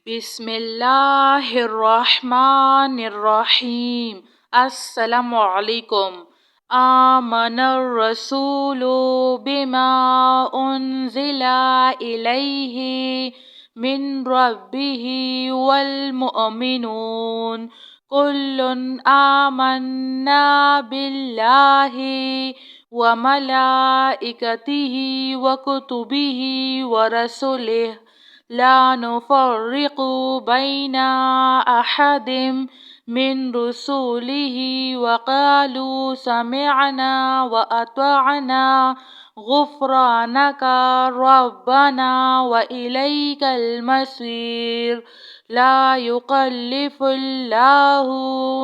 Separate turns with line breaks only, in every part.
بسم اللہ الرحمن الرحیم۔ السلام علیکم۔ آمن الرسول بما انزل الیہ من ربہ والمؤمنون کل آمنا باللہ وملائکتہ وکتبہ ورسلہ لا نفرق بين أحد من رسله وقالوا سمعنا وأطعنا غفرانك ربنا وإليك المصير لا يكلف الله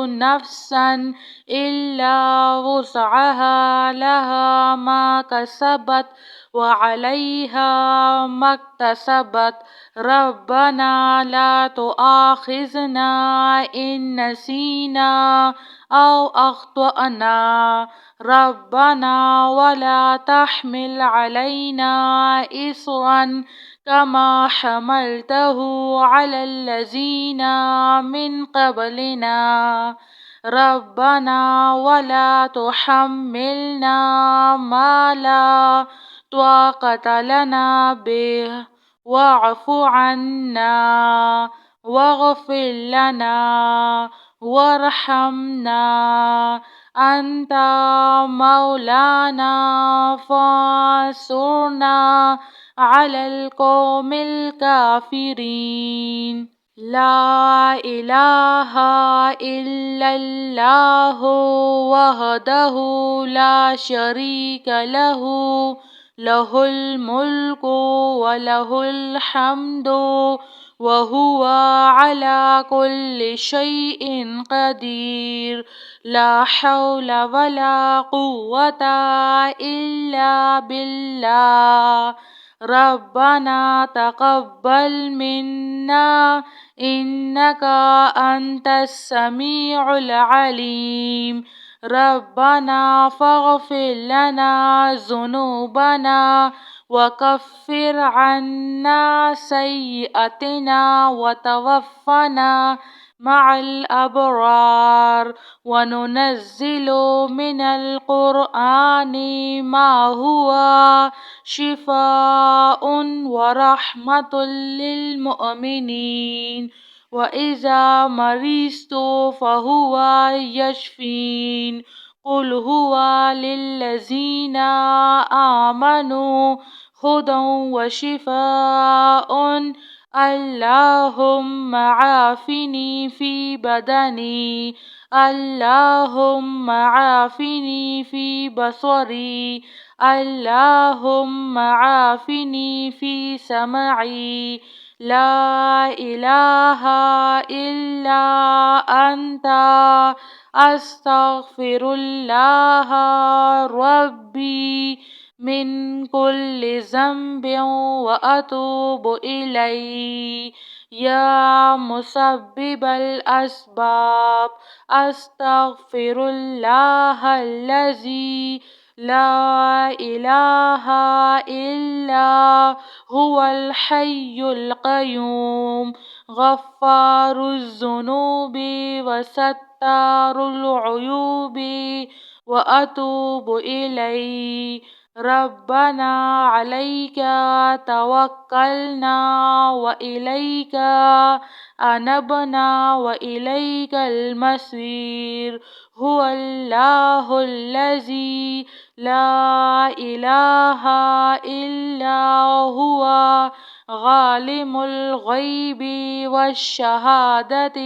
نفسا إلا وسعها لها ما كسبت وعليها ما اكتسبت ربنا لا تؤاخذنا إن نسينا أو أخطأنا ربنا ولا تحمل علينا إصرا كما حملته على الذين من قبلنا ربنا ولا تحملنا ما لا طاقة لنا به واعف عنا واغفر لنا وارحمنا أنت مولانا فانصرنا على القوم الكافرين لا إله إلا الله وحده لا شريك له له الملك وله الحمد وهو على كل شيء قدير لا حول ولا قوة إلا بالله ربنا تقبل منا إنك أنت السميع العليم ربنا فاغفر لنا ذنوبنا وكفر عنا سيئاتنا وتوفنا مع الأبرار وننزل من القرآن ما هو شفاء ورحمة للمؤمنين وإذا مرضت فهو يشفين قل هو للذين آمنوا هدى وشفاء اللهم عافني في بدني اللهم عافني في بصري اللهم عافني في سمعي لا إله إلا أنت أستغفر الله ربي من كل ذنب وأتوب إليه يا مسبب الأسباب أستغفر الله الذي لا إله إلا هو الحي القيوم غفار الذنوب وستار العيوب وأتوب إليه ربنا عليك توكلنا وإليك أنبنا وإليك المصير هو الله الذي لا إله إلا هو عالم الغيب والشهادة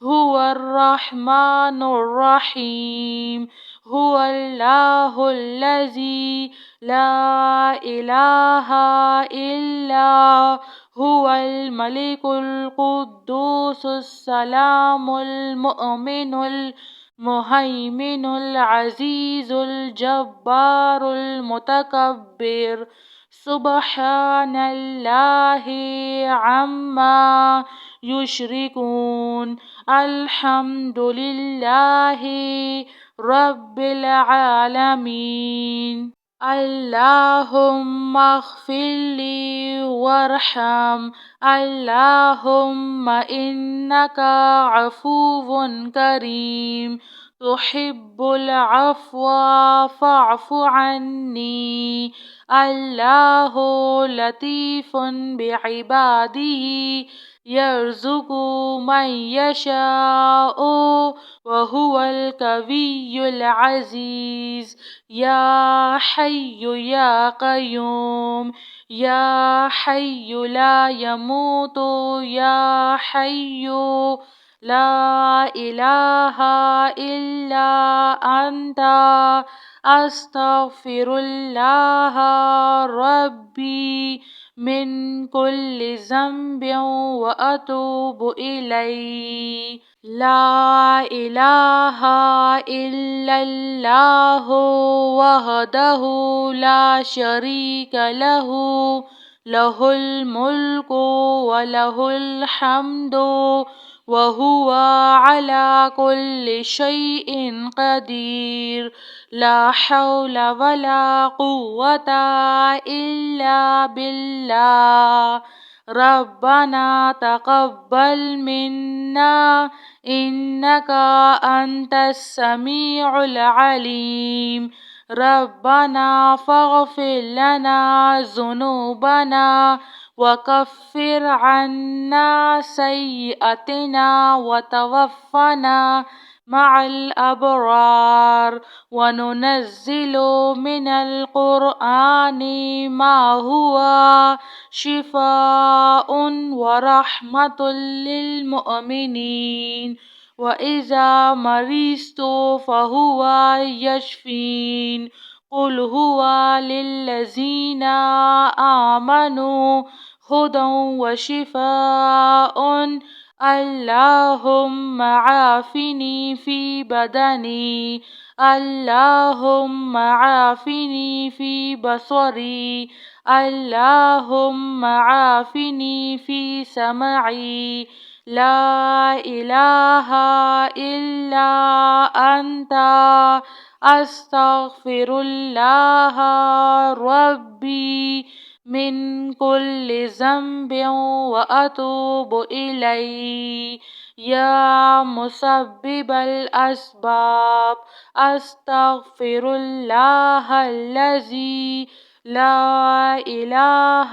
هو الرحمن الرحيم هو الله الذي لا إله إلا هو الملك القدوس السلام المؤمن المهيمن العزيز الجبار المتكبر سبحان الله عما يشركون الحمد لله رب العالمين اللهم اغفر لي وارحم. اللهم إنك عفو كريم تحب العفو فاعف عني. الله لطيف بعباده يرزق من يشاء وهو القوي العزيز. يا حي يا قيوم، يا حي لا يموت، يا حي لا إله إلا أنت، أستغفر الله ربي من كل ذنب وأتوب إليه. لا إله إلا الله وحده لا شريك له، له الملك وله الحمد وهو على كل شيء قدير. لا حول ولا قوة إلا بالله. ربنا تقبل منا إنك أنت السميع العليم. ربنا فاغفر لنا ذنوبنا وكفر عنا سيئاتنا وتوفنا مع الأبرار. وننزل من القرآن ما هو شفاء ورحمة للمؤمنين، وإذا مرضت فهو يشفين. قل هو للذين آمنوا هدى وشفاء. اللهم عافني في بدني، اللهم عافني في بصري، اللهم عافني في سمعي. لا إله إلا أنت، أستغفر الله ربي من كل ذنب وأتوب إليه. يا مسبب الأسباب، أستغفر الله الذي لا إله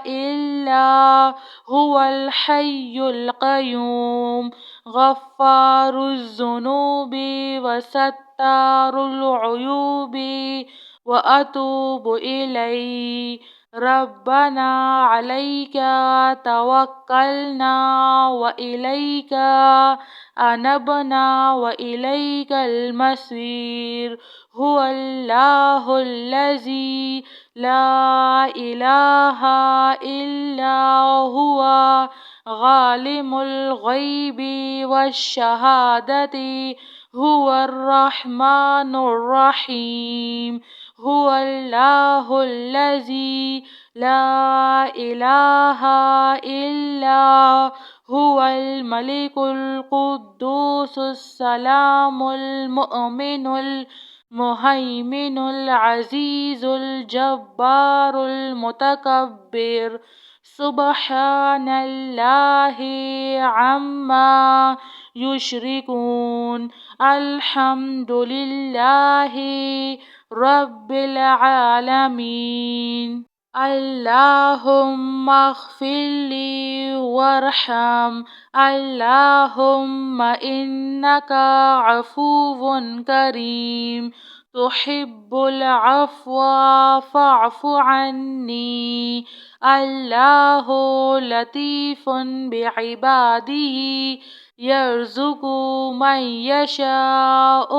إلا هو الحي القيوم، غفار الذنوب وستار العيوب، وأتوب إليه. ربنا عليك توكلنا وإليك أنبنا وإليك المصير. هو الله الذي لا إله إلا هو عالم الغيب والشهادة، هو الرحمن الرحيم. هو الله الذي لا إله إلا هو الملك القدوس السلام المؤمن المهيمن العزيز الجبار المتكبر. سبحان الله عما يشركون. الحمد لله رب العالمين. اللهم اغفر لي وارحم. اللهم إنك عفو كريم تحب العفو فاعف عني. الله لطيف بعباده يرزق من يشاء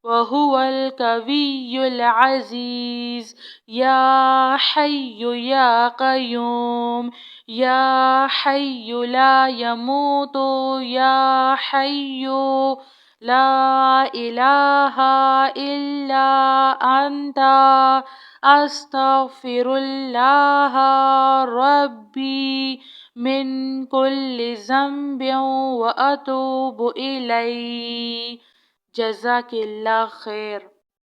وهو القوي العزيز. يا حي يا قيوم، يا حي لا يموت، يا حي لا إله إلا أنت، أستغفر الله ربي من كل ذنب وأتوب إليه. جزاك الله خير.